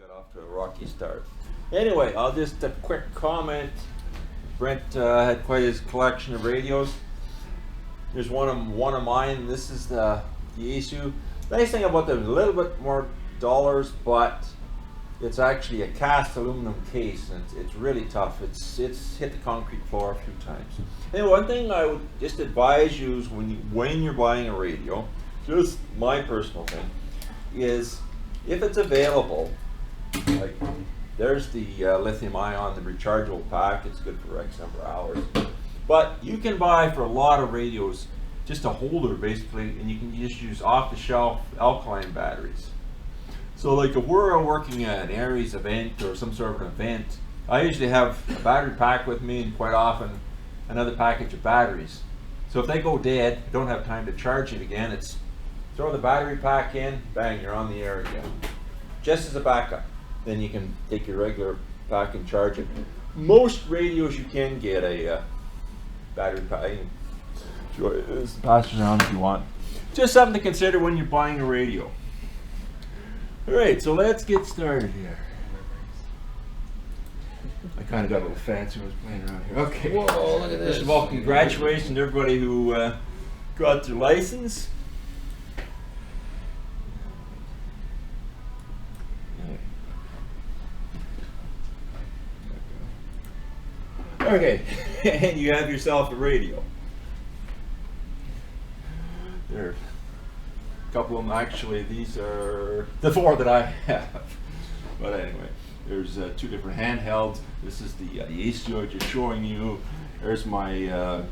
got off to a rocky start. Anyway, I'll just a quick comment. Brent had quite his collection of radios. Here's one of mine. This is the Yaesu. Nice thing about them, a little bit more dollars, but it's actually a cast aluminum case, and it's really tough. It's hit the concrete floor a few times. And one thing I would just advise you is when you're buying a radio, just my personal thing, is if it's available, like there's the lithium ion, the rechargeable pack. It's good for X number of hours. But you can buy for a lot of radios just a holder basically, and you can just use off-the-shelf alkaline batteries. So like if we're working at an Aries event or some sort of an event, I usually have a battery pack with me, and quite often another package of batteries. So if they go dead, don't have time to charge it again, it's throw the battery pack in, bang, you're on the air again. Just as a backup. Then you can take your regular pack and charge it. Most radios you can get a battery pack. Pass it around if you want. Just something to consider when you're buying a radio. Alright, so let's get started here. I kind of got a little fancy when I was playing around here. Okay. Whoa, look at this. First of all, congratulations to everybody who got their license. Okay, and you have yourself a radio. There are a couple of them, actually. These are the four that I have. But anyway, there's two different handhelds. This is the Yaesu I just showing you. There's my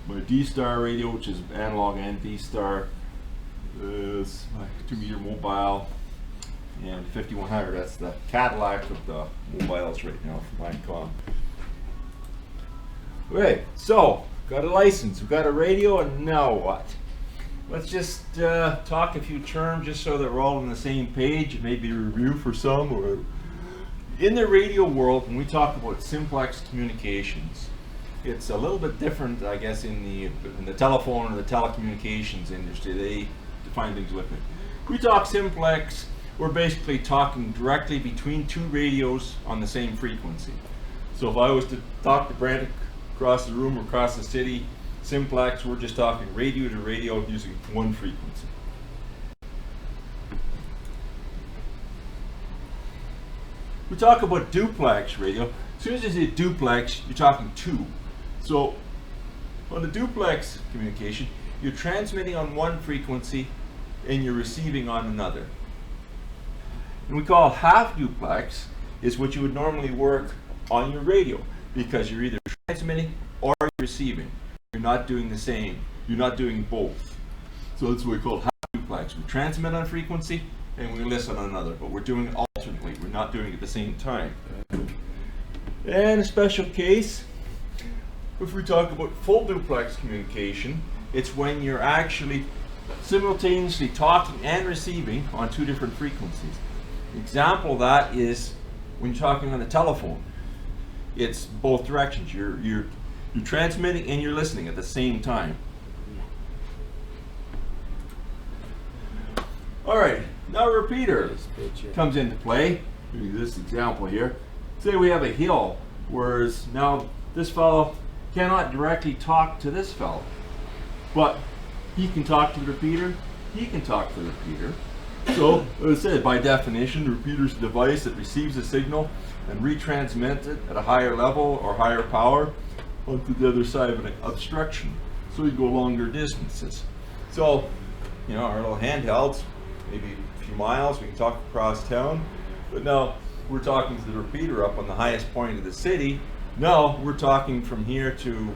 my D-Star radio, which is analog and D-Star. This my 2-meter mobile, and 5100. That's the Cadillac of the mobiles right now from Icon. Okay, so got a license, we've got a radio, and now what? Let's just talk a few terms just so that we're all on the same page. Maybe a review for some. Or in the radio world, when we talk about Simplex Communications, it's a little bit different, I guess, in the telephone or the telecommunications industry. They define things differently. We talk Simplex, we're basically talking directly between two radios on the same frequency. So if I was to talk to Brent across the room or across the city, Simplex, we're just talking radio to radio using one frequency. We talk about duplex radio. As soon as you say duplex, you're talking two. So on the duplex communication, you're transmitting on one frequency and you're receiving on another. And we call half duplex is what you would normally work on your radio, because you're either transmitting or you're receiving. You're not doing the same. You're not doing both. So that's what we call half duplex. We transmit on a frequency and we listen on another, but we're doing it alternately. We're not doing it at the same time. And a special case, if we talk about full duplex communication, it's when you're actually simultaneously talking and receiving on two different frequencies. An example of that is when you're talking on the telephone. It's both directions. You're transmitting and you're listening at the same time. All right, now a repeater comes into play. This example here. Say we have a hill, whereas now this fellow cannot directly talk to this fellow, but he can talk to the repeater. He can talk to the repeater. So, as I said, by definition, the repeater is a device that receives a signal and retransmits it at a higher level or higher power onto the other side of an obstruction, so you go longer distances. So, you know, our little handhelds, maybe a few miles, we can talk across town, but now we're talking to the repeater up on the highest point of the city. Now we're talking from here to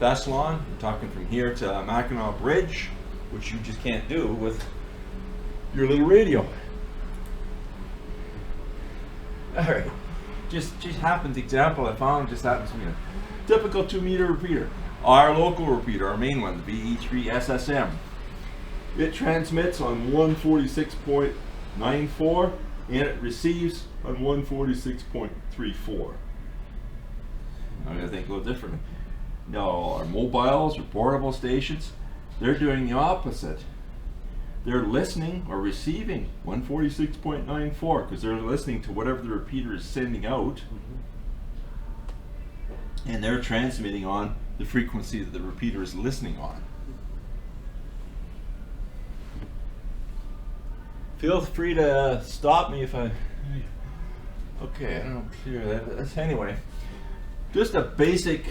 Thessalon, we're talking from here to Mackinac Bridge, which you just can't do with your little radio. All right. Just happens, example I found just happens to me. Typical 2-meter repeater. Our local repeater, our main one, the VE3 SSM. It transmits on 146.94 and it receives on 146.34. I'm going to think a little differently. Now our mobiles or portable stations, they're doing the opposite. they're listening or receiving 146.94 because they're listening to whatever the repeater is sending out, and they're transmitting on the frequency that the repeater is listening on. Feel free to stop me if I... Okay, I don't clear that. That's, anyway, just a basic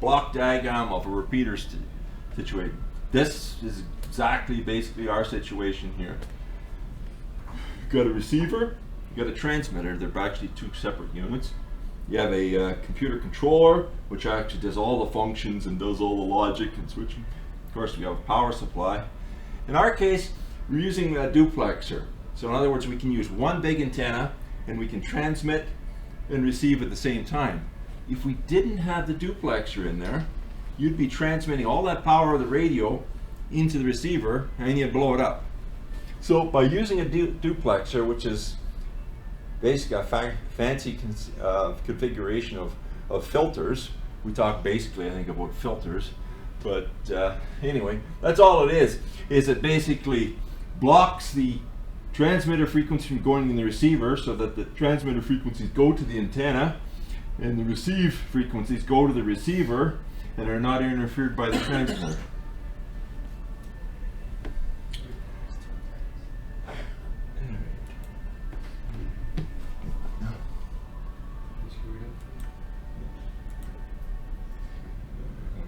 block diagram of a repeater situation. This is exactly basically our situation here. You've got a receiver, you've got a transmitter. They're actually two separate units. You have a computer controller, which actually does all the functions and does all the logic and switching. Of course, we have a power supply. In our case, we're using a duplexer. So in other words, we can use one big antenna and we can transmit and receive at the same time. If we didn't have the duplexer in there, you'd be transmitting all that power of the radio into the receiver and you'd blow it up. So by using a duplexer, which is basically a fancy configuration of filters, we talk basically, I think, about filters, but anyway, that's all it is it basically blocks the transmitter frequency from going in the receiver so that the transmitter frequencies go to the antenna and the receive frequencies go to the receiver and are not interfered by the transmitter.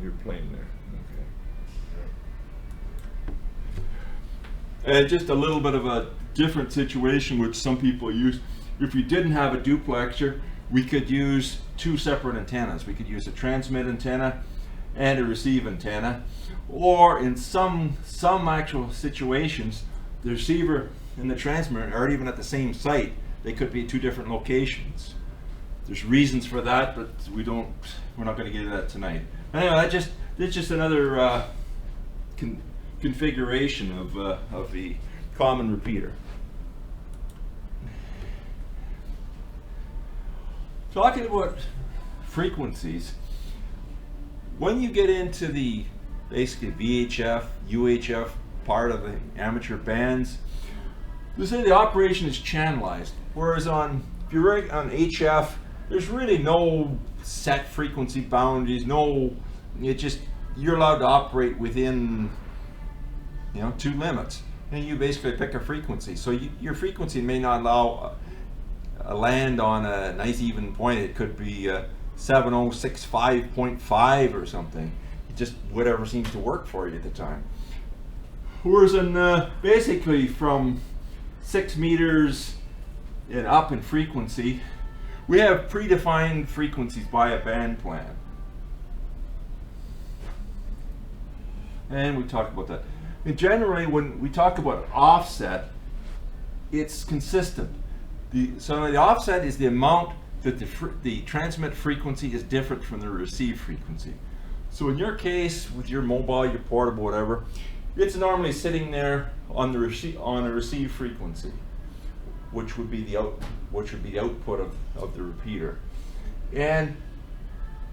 You're playing there. Okay. And just a little bit of a different situation which some people use. If we didn't have a duplexer, we could use two separate antennas. We could use a transmit antenna and a receive antenna, or in some actual situations, the receiver and the transmitter aren't even at the same site. They could be at two different locations. There's reasons for that, but we're not going to get into that tonight. Anyway, that's just another configuration of the common repeater. Talking about frequencies, when you get into the basically VHF, UHF part of the amateur bands, they say the operation is channelized. Whereas if you're on HF, there's really no set frequency boundaries. You're allowed to operate within, two limits, and you basically pick a frequency. So your frequency may not allow a land on a nice even point. It could be 7065.5 or something. Just whatever seems to work for you at the time. Whereas basically from 6 meters and up in frequency, we have predefined frequencies by a band plan. And we talk about that. And generally, when we talk about an offset, it's consistent. So the offset is the amount that the transmit frequency is different from the receive frequency. So in your case, with your mobile, your portable, whatever, it's normally sitting there on a receive frequency, which would be the output of the repeater, and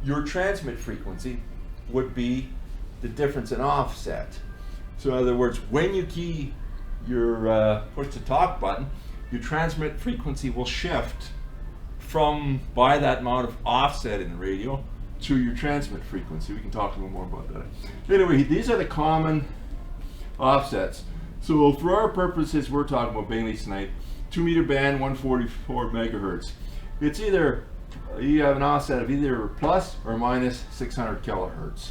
your transmit frequency would be the difference in offset. So in other words, when you key your push to talk button, your transmit frequency will shift by that amount of offset in the radio to your transmit frequency. We can talk a little more about that. Anyway, these are the common offsets. So for our purposes, we're talking about mainly tonight, 2 meter band, 144 megahertz. It's either, you have an offset of either plus or minus 600 kilohertz.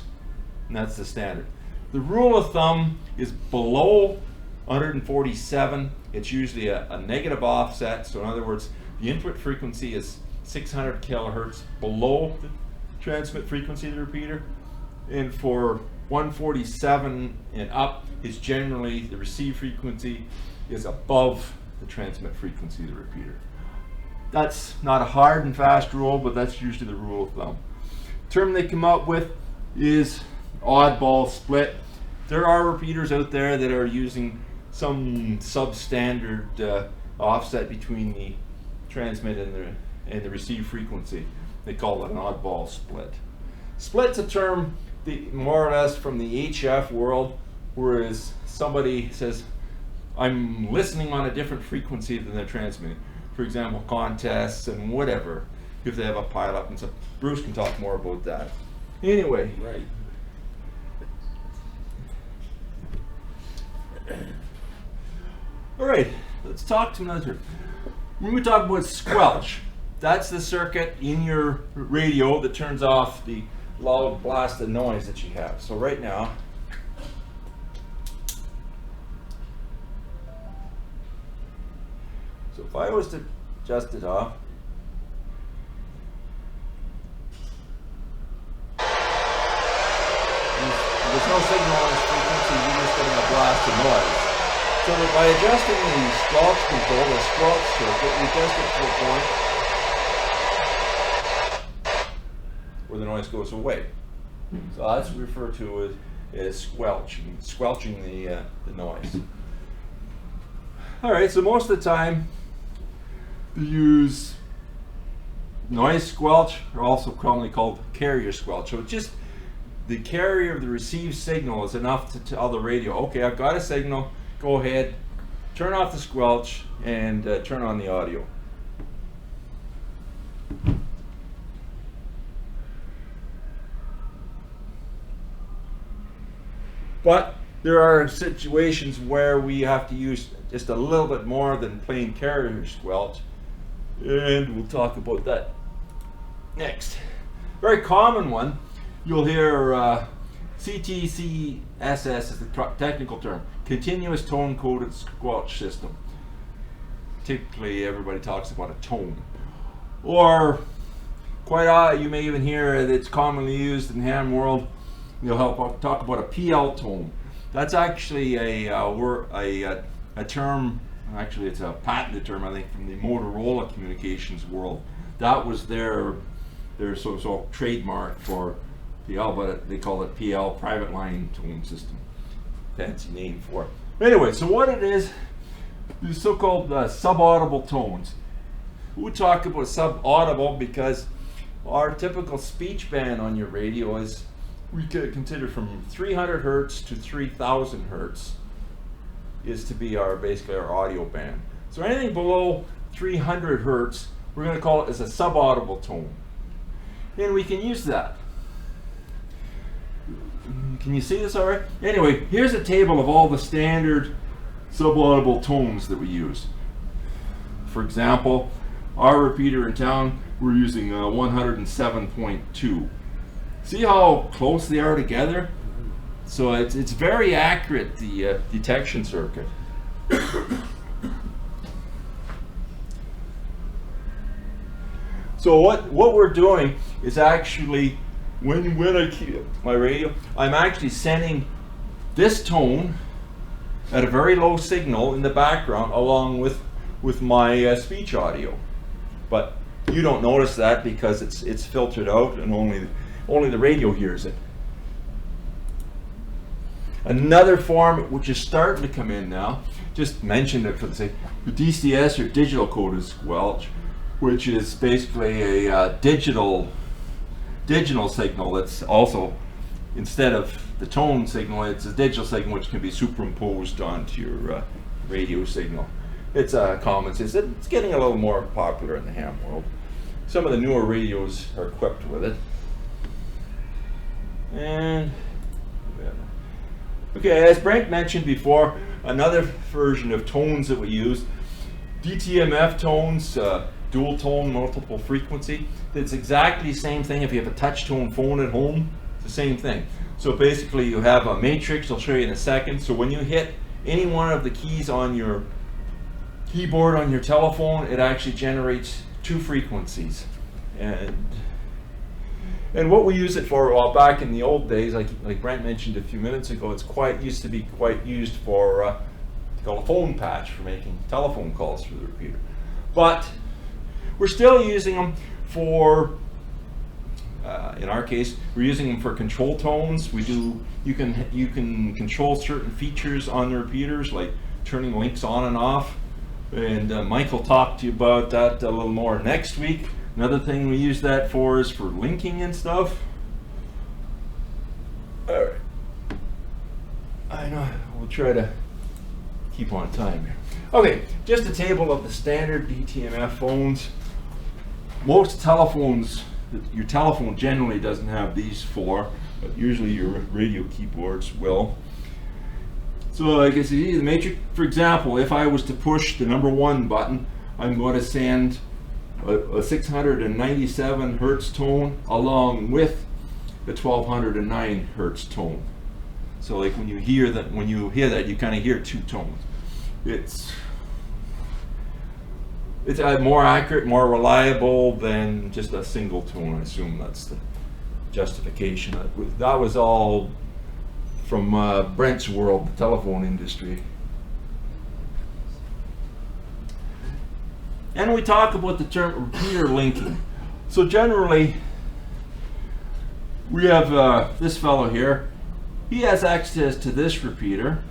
And that's the standard. The rule of thumb is below 147, it's usually a negative offset. So in other words, the input frequency is 600 kilohertz below the transmit frequency of the repeater. And for 147 and up, is generally the receive frequency is above the transmit frequency of the repeater. That's not a hard and fast rule, but that's usually the rule of thumb. The term they come up with is oddball split. There are repeaters out there that are using some substandard offset between the transmit and the receive frequency. They call it an oddball split. Split's a term more or less from the HF world, whereas somebody says, I'm listening on a different frequency than they're transmitting. For example, contests and whatever, if they have a pileup and stuff. Bruce can talk more about that. Anyway. Right. All right, let's talk to another. When we talk about squelch, that's the circuit in your radio that turns off the loud blasted noise that you have. So right now, so if I was to adjust it off, there's no signal on this frequency, you're just getting a blast of noise. So that by adjusting the squelch control, the squelch circuit, you adjust it to a point where the noise goes away. So that's referred to as squelching the noise. All right, so most of the time you use noise squelch, or also commonly called carrier squelch. So it's just the carrier of the received signal is enough to tell the radio, okay, I've got a signal, go ahead, turn off the squelch, and turn on the audio. But there are situations where we have to use just a little bit more than plain carrier squelch, and we'll talk about that next. Very common one, you'll hear CTCSS is the technical term, continuous tone coded squelch system. Typically everybody talks about a tone. Or quite odd, you may even hear that it's commonly used in ham world, you'll talk about a PL tone. That's actually a term, actually it's a patented term I think from the Motorola communications world. That was their so trademark for PL, but they call it PL, private line tone system. Fancy name for it. Anyway, so what it is so-called subaudible tones. We talk about subaudible because our typical speech band on your radio is, we could consider from 300 hertz to 3000 hertz is to be basically our audio band. So anything below 300 hertz, we're going to call it as a subaudible tone. And we can use that. Can you see this all right? Anyway, here's a table of all the standard subaudible tones that we use. For example, our repeater in town, we're using 107.2. See how close they are together? So it's very accurate, the detection circuit. So what we're doing is actually, when I keep my radio, I'm actually sending this tone at a very low signal in the background along with my speech audio. But you don't notice that because it's filtered out and only the radio hears it. Another form which is starting to come in now, just mentioned it for the sake, the DCS or digital coded squelch, which is basically a digital signal that's also, instead of the tone signal, it's a digital signal which can be superimposed onto your radio signal. It's a common sense. It's getting a little more popular in the ham world. Some of the newer radios are equipped with it. And okay, as Brent mentioned before, another version of tones that we use, Dtmf tones, dual tone, multiple frequency. It's exactly the same thing if you have a touch tone phone at home. It's the same thing. So basically you have a matrix, I'll show you in a second. So when you hit any one of the keys on your keyboard on your telephone, it actually generates two frequencies. And what we use it for, well, back in the old days, like Brent mentioned a few minutes ago, used to be quite used for called a phone patch for making telephone calls through the repeater. But we're still using them for, in our case, we're using them for control tones. You can control certain features on the repeaters, like turning links on and off. And Mike will talk to you about that a little more next week. Another thing we use that for is for linking and stuff. All right. I know, we'll try to keep on time here. Okay, just a table of the standard Dtmf phones. Most telephones, your telephone generally doesn't have these four, but usually your radio keyboards will. So like I said, the matrix, for example, if I was to push the number 1 button, I'm going to send a 697 hertz tone along with the 1209 hertz tone. So like when you hear that, you kind of hear 2 tones. It's more accurate, more reliable than just a single tone. I assume that's the justification. That was all from Brent's world, the telephone industry. And we talk about the term repeater linking. So generally, we have this fellow here. He has access to this repeater.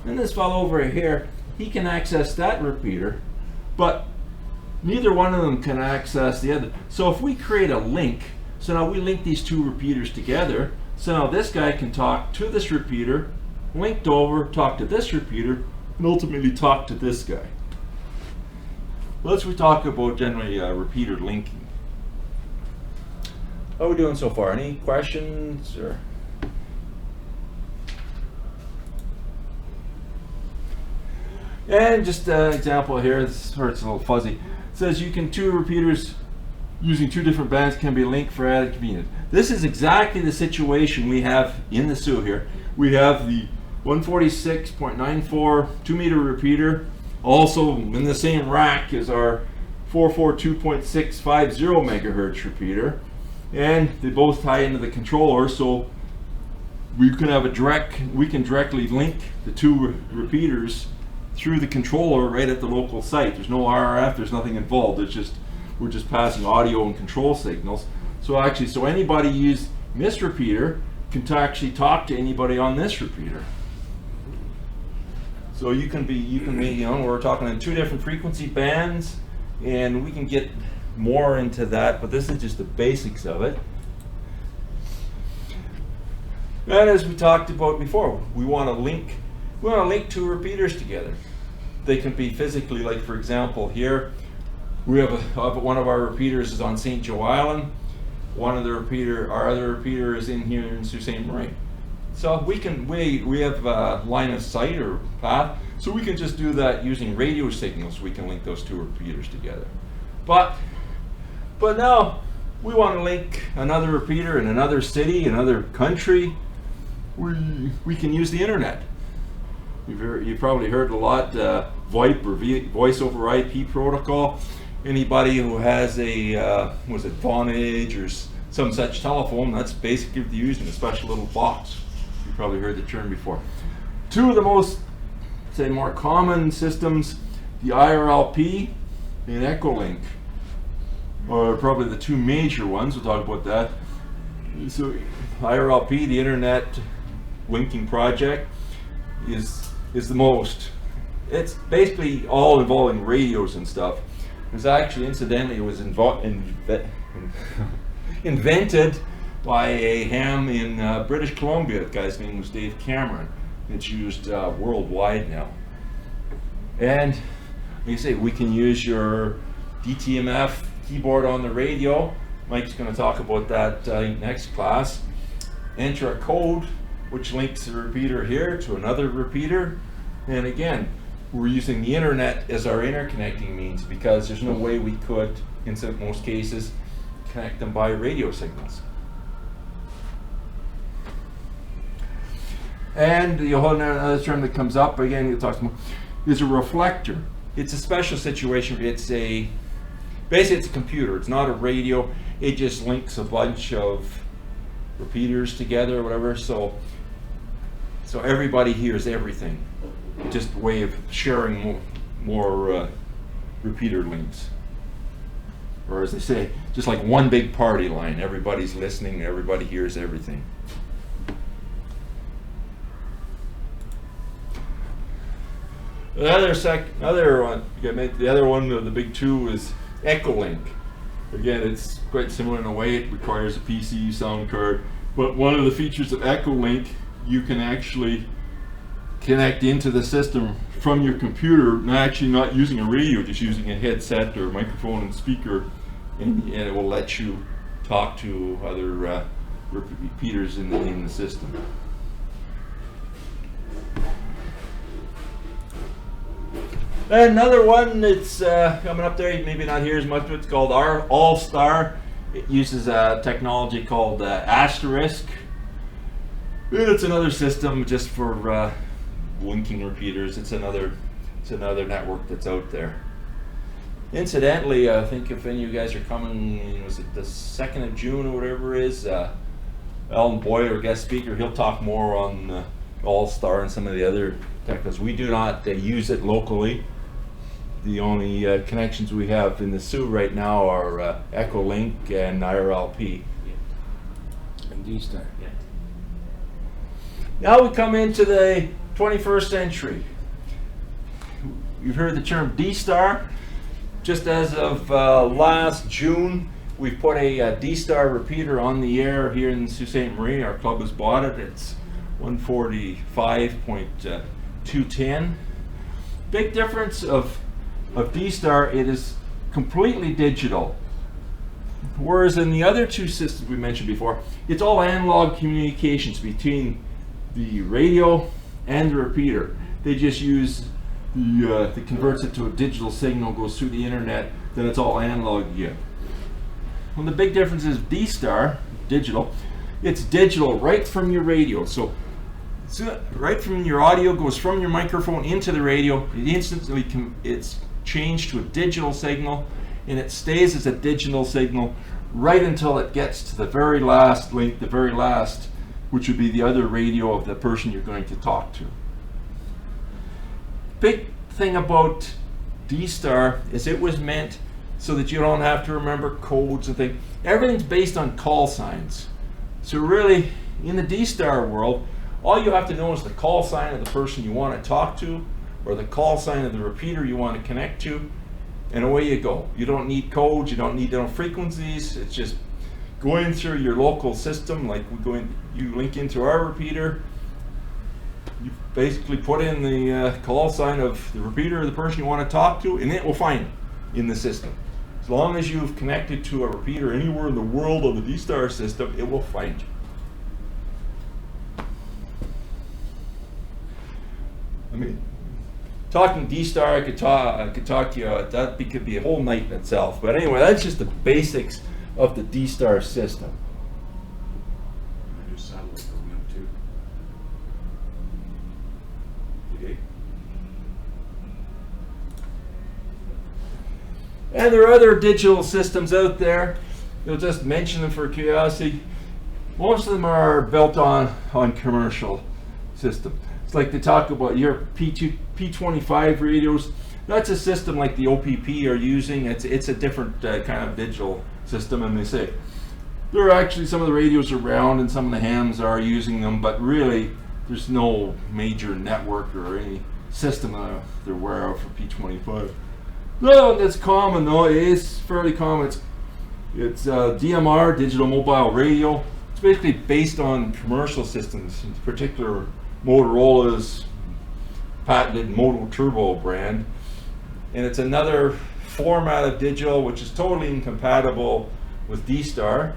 And this fellow over here, he can access that repeater, but neither one of them can access the other. So if we create a link, so now we link these 2 repeaters together, so now this guy can talk to this repeater, linked over, talk to this repeater, and ultimately talk to this guy. Let's talk about generally repeater linking. How are we doing so far? Any questions? Or? And just an example here, this hurts a little fuzzy. It says you can 2 repeaters using 2 different bands can be linked for added convenience. This is exactly the situation we have in the SU here. We have the 146.94 2-meter repeater, also in the same rack as our 442.650 megahertz repeater, and they both tie into the controller, so we can directly link the 2 repeaters through the controller right at the local site. There's no RRF, there's nothing involved. We're just passing audio and control signals. So anybody use this repeater can actually talk to anybody on this repeater. So you can be, we're talking in 2 different frequency bands, and we can get more into that, but this is just the basics of it. And as we talked about before, we want to link 2 repeaters together. They can be physically, like for example here, we have one of our repeaters is on St. Joe Island. Our other repeater is in here in Sault Ste. Marie. So we have a line of sight or path, so we can just do that using radio signals. We can link those 2 repeaters together. But now we want to link another repeater in another city, another country. We can use the internet. You've probably heard a lot VoIP or Voice over IP protocol. Anybody who has a Vonage or some such telephone, that's basically using a special little box. You've probably heard the term before. 2 of the most, more common systems, the IRLP and Echolink, are probably the 2 major ones. We'll talk about that. So IRLP, the Internet Linking Project, is the most. It's basically all involving radios and stuff. It was actually, incidentally, it was invented by a ham in British Columbia. The guy's name was Dave Cameron. It's used worldwide now. And like you say, we can use your DTMF keyboard on the radio. Mike's going to talk about that next class. Enter a code which links the repeater here to another repeater. And again, we're using the internet as our interconnecting means because there's no way we could, in most cases, connect them by radio signals. And the whole another term that comes up again, you talk about, is a reflector. It's a special situation. Basically it's a computer. It's not a radio. It just links a bunch of repeaters together or whatever. So everybody hears everything. Just a way of sharing more repeater links. Or as they say, just like one big party line. Everybody's listening, everybody hears everything. The other one of the big 2 is Echolink. Again, it's quite similar in a way. It requires a PC sound card. But one of the features of Echolink, you can actually connect into the system from your computer, not using a radio, just using a headset or microphone and speaker, and it will let you talk to other repeaters in the system. Another one that's coming up there, maybe not here as much, but it's called All-Star. It uses a technology called Asterisk. It's another system just for linking repeaters. It's another network that's out there. Incidentally, I think if any of you guys are coming, was it the 2nd of June or whatever it is, Alan Boyd, our guest speaker, he'll talk more on All-Star and some of the other technologies. We do not use it locally. The only connections we have in the Sioux right now are Echolink and IRLP. And D-Star. Yeah. Now we come into the 21st century. You've heard the term D-Star. Just as of last June, we put a D-Star repeater on the air here in Sault Ste. Marie. Our club has bought it. It's 145.210. Big difference of D-Star, it is completely digital. Whereas in the other two systems we mentioned before, it's all analog communications between the radio and the repeater. They just use that converts it to a digital signal, goes through the internet, then it's all analog again. Well, the big difference is D-Star, digital, it's digital right from your radio. So right from your audio, goes from your microphone into the radio, it instantly it's changed to a digital signal, and it stays as a digital signal right until it gets to the very last link, the very last, which would be the other radio of the person you're going to talk to. Big thing about D-Star is it was meant so that you don't have to remember codes and things. Everything's based on call signs. So really, in the D-Star world, all you have to know is the call sign of the person you want to talk to, or the call sign of the repeater you want to connect to, and away you go. You don't need codes, you don't need no frequencies. It's just going through your local system, like you link into our repeater, you basically put in the call sign of the repeater of the person you want to talk to, and it will find it in the system. As long as you've connected to a repeater anywhere in the world of the D-Star system, it will find you. I mean, talking D-Star, I could talk to you. That could be a whole night in itself. But anyway, that's just the basics of the D-Star system. There's satellite going up too. Okay. And there are other digital systems out there. You'll just mention them for curiosity. Most of them are built on commercial system. It's like they talk about your P25 radios. That's a system like the OPP are using. It's a different kind of digital system, and they say there are actually some of the radios around and some of the hams are using them, but really there's no major network or any system they're aware of for P25. No, that's common though. It is fairly common. It's DMR, digital mobile radio. It's basically based on commercial systems, in particular Motorola's patented Moto Turbo brand, and it's another format of digital which is totally incompatible with D-Star.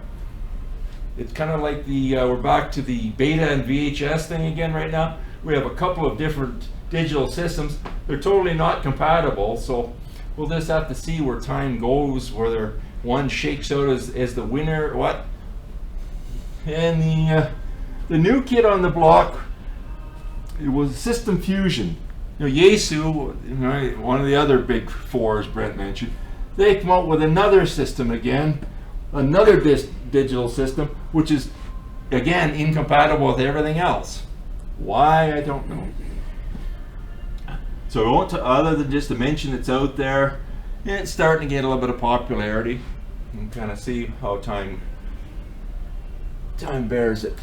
It's kind of like we're back to the beta and VHS thing again right now. We have a couple of different digital systems. They're totally not compatible, so we'll just have to see where time goes, whether one shakes out as the winner or what. And the new kid on the block, it was System Fusion. You know, Yaesu, right, one of the other big four, as Brent mentioned, they come out with another system again, another digital system, which is again incompatible with everything else. Why, I don't know. So other than just to mention it's out there, it's starting to get a little bit of popularity, and kind of see how time bears it.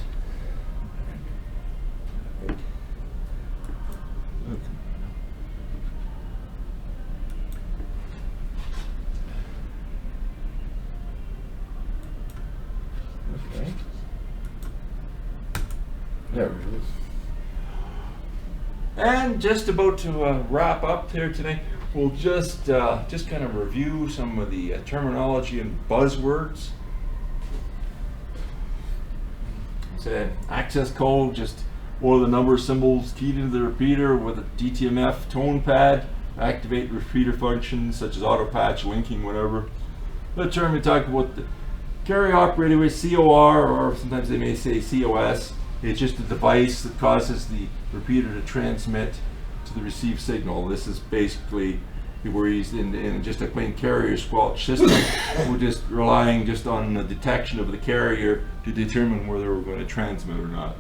Okay. There it is. And just about to wrap up here today, we'll just kind of review some of the terminology and buzzwords. So access code, just one of the number symbols keyed into the repeater with a Dtmf tone pad. Activate repeater functions such as auto patch, linking, whatever. The term we talk about the carrier operated with COR, or sometimes they may say COS. It's just a device that causes the repeater to transmit to the received signal. This is basically where he's in just a plain carrier squelch system. We're just relying just on the detection of the carrier to determine whether we're going to transmit or not.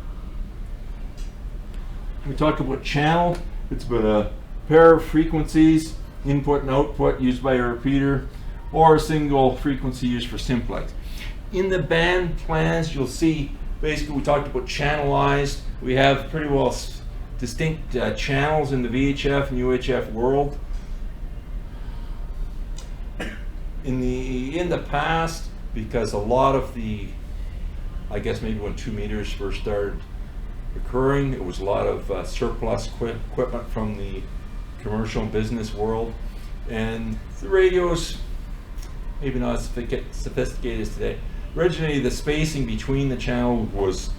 We talk about channel. It's about a pair of frequencies, input and output, used by a repeater, or a single frequency used for simplex. In the band plans, you'll see basically we talked about channelized. We have pretty well distinct channels in the VHF and UHF world. In the past, because a lot of the, I guess maybe when 2 meters first started occurring, it was a lot of surplus equipment from the commercial and business world, and the radios, maybe not as sophisticated as today. Originally, the spacing between the channels was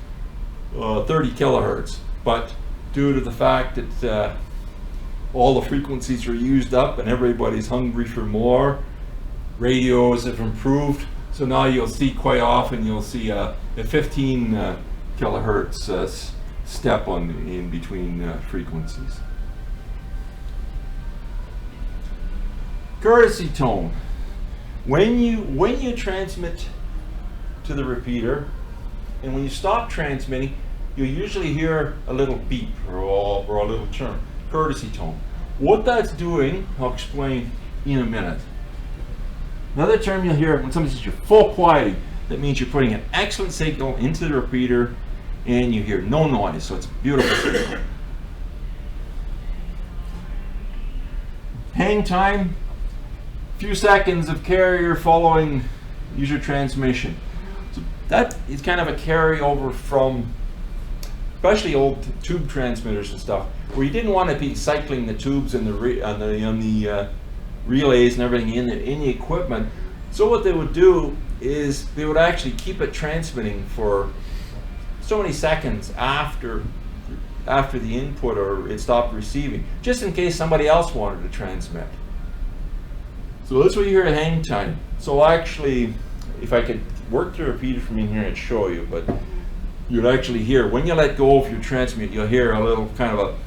30 kilohertz, but due to the fact that all the frequencies are used up and everybody's hungry for more, radios have improved. So now you'll see quite often, you'll see a 15 kilohertz step in between frequencies. Courtesy tone. When you transmit to the repeater, and when you stop transmitting, you'll usually hear a little beep or a little chirp. Courtesy tone. What that's doing, I'll explain in a minute. Another term you'll hear when somebody says you're full quieting, that means you're putting an excellent signal into the repeater and you hear no noise, so it's a beautiful signal. Hang time, few seconds of carrier following user transmission. So that is kind of a carryover from especially old tube transmitters and stuff, where you didn't want to be cycling the tubes and the relays and everything in the equipment. So what they would do is they would actually keep it transmitting for so many seconds after the input or it stopped receiving, just in case somebody else wanted to transmit. So that's what you hear at hang time. So actually, if I could work the repeater from in here and show you, but you'd actually hear, when you let go of your transmit, you'll hear a little kind of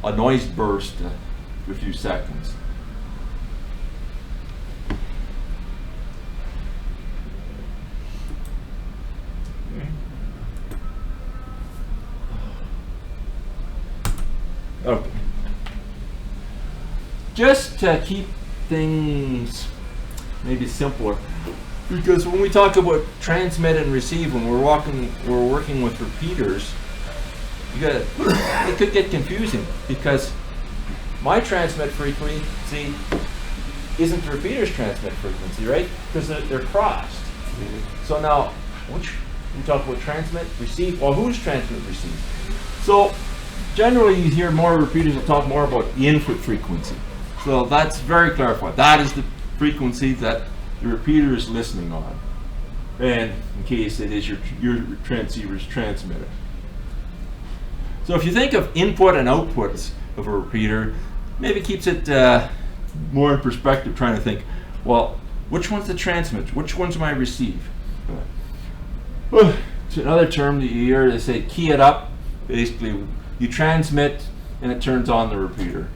a noise burst for a few seconds. Okay. Just to keep things maybe simpler, because when we talk about transmit and receive, when we're working with repeaters, it could get confusing, because my transmit frequency isn't the repeater's transmit frequency, right? Because they're crossed. So now, we talk about transmit, receive. Well, who's transmit, receive? So generally, you hear more repeaters will talk more about the input frequency. So that's very clarified. That is the frequency that the repeater is listening on, and in case it is your transceiver's transmitter. So if you think of input and outputs of a repeater, maybe keeps it more in perspective, trying to think, well, which one's the transmit? Which one's my receive? It's another term that you hear, they say key it up. Basically, you transmit and it turns on the repeater.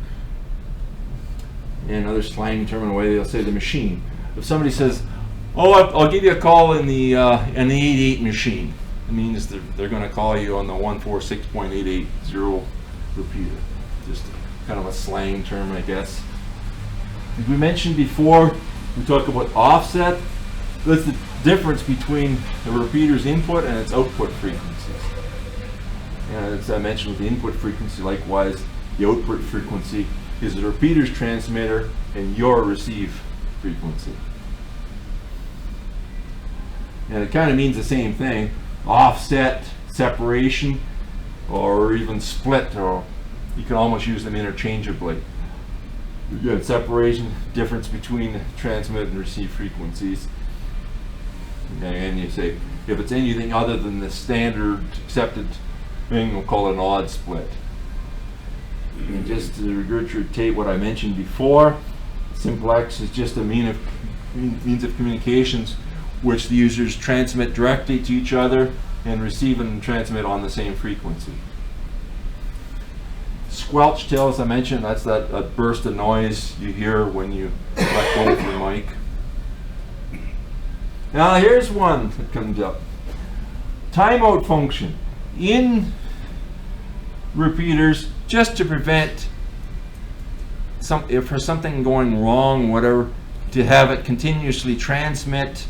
And another slang term in a way, they'll say the machine. If somebody says, oh, I'll give you a call in the 88 machine, it means they're going to call you on the 146.880 repeater. Just kind of a slang term, I guess. As we mentioned before, we talk about offset. That's the difference between the repeater's input and its output frequencies. And as I mentioned with the input frequency, likewise, the output frequency is the repeater's transmitter and your receive frequency. And it kind of means the same thing, offset, separation, or even split, or you can almost use them interchangeably. You get separation, difference between the transmit and receive frequencies. Okay, and you say, if it's anything other than the standard accepted thing, we'll call it an odd split. And just to regurgitate what I mentioned before, Simplex is just a means of communications which the users transmit directly to each other and receive and transmit on the same frequency. Squelch tail, as I mentioned, that's that burst of noise you hear when you let go of your mic. Now here's one that comes up. Timeout function. In repeaters, just to prevent for something going wrong, whatever, to have it continuously transmit.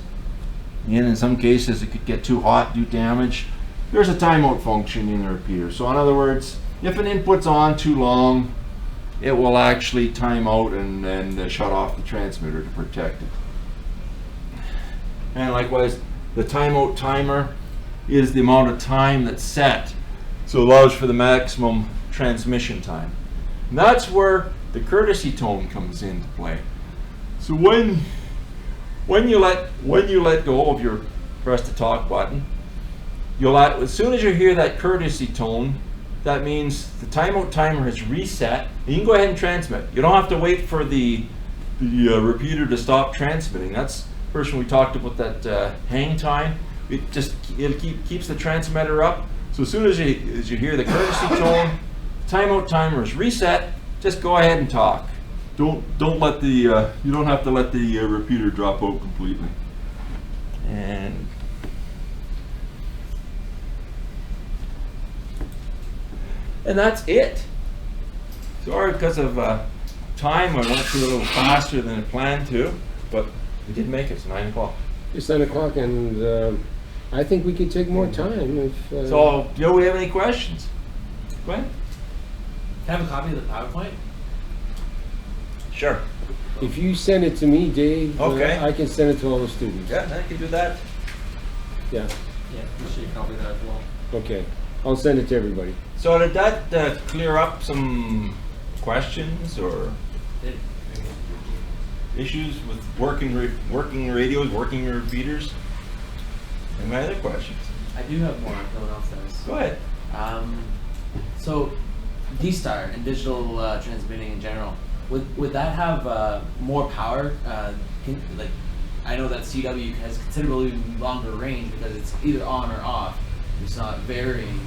In some cases it could get too hot, do damage. There's a timeout function in the repeater. So in other words, if an input's on too long, it will actually time out and shut off the transmitter to protect it. And likewise, the timeout timer is the amount of time that's set. So it allows for the maximum transmission time. And that's where the courtesy tone comes into play. So when you let go of your press the talk button, as soon as you hear that courtesy tone, that means the timeout timer has reset. You can go ahead and transmit. You don't have to wait for the repeater to stop transmitting. That's first when we talked about that hang time. It keeps the transmitter up. So as soon as you hear the courtesy tone, timeout timer is reset. Just go ahead and talk. You don't have to let the repeater drop out completely. And that's it. Sorry, because of time, I went through a little faster than I planned to, but we did make it. It's 9 o'clock. It's 9 o'clock, and I think we could take more time if. So, do we have any questions? Go ahead. Can I have a copy of the PowerPoint? Sure. If you send it to me, Dave, Okay. I can send it to all the students. Yeah, I can do that. Yeah. Yeah, appreciate a copy of that as well. Okay. I'll send it to everybody. So did that clear up some questions or issues with working radios, working repeaters? And my other questions? I do have more if no one else does. Go ahead. So, D-Star and digital transmitting in general, would that have more power? I know that CW has considerably longer range because it's either on or off. It's not varying.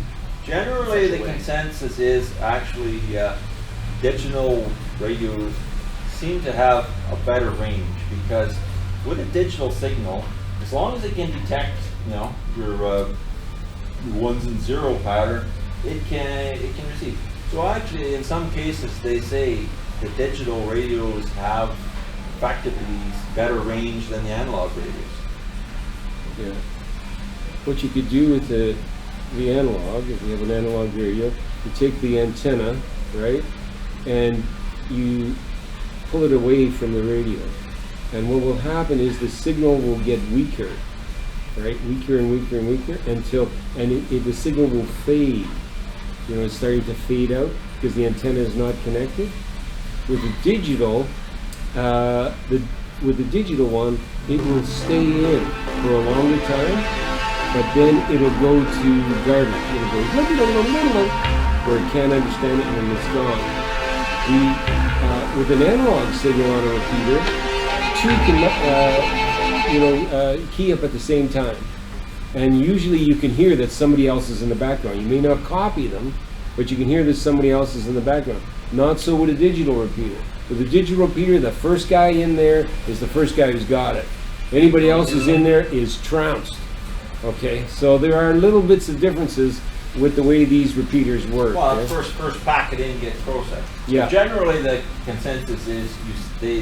Generally, the consensus is actually digital radios seem to have a better range because with a digital signal, as long as it can detect, your ones and zero pattern, it can receive. So actually, in some cases, they say the digital radios have effectively better range than the analog radios. Yeah. What you could do with the analog, if you have an analog radio, you take the antenna, right, and you pull it away from the radio. And what will happen is the signal will get weaker, right, weaker and weaker and weaker the signal will fade. It's starting to fade out because the antenna is not connected. With the digital, with the digital one, it will stay in for a longer time, but then it'll go to garbage. It'll go where it can't understand it and then it's gone. With an analog signal on a repeater, two can key up at the same time. And usually you can hear that somebody else is in the background. You may not copy them, but you can hear that somebody else is in the background. Not so with a digital repeater. With a digital repeater, the first guy in there is the first guy who's got it. Anybody else who's in there is trounced. Okay, so there are little bits of differences with the way these repeaters work. Well, the first packet in gets processed. Yeah. Generally, the consensus is they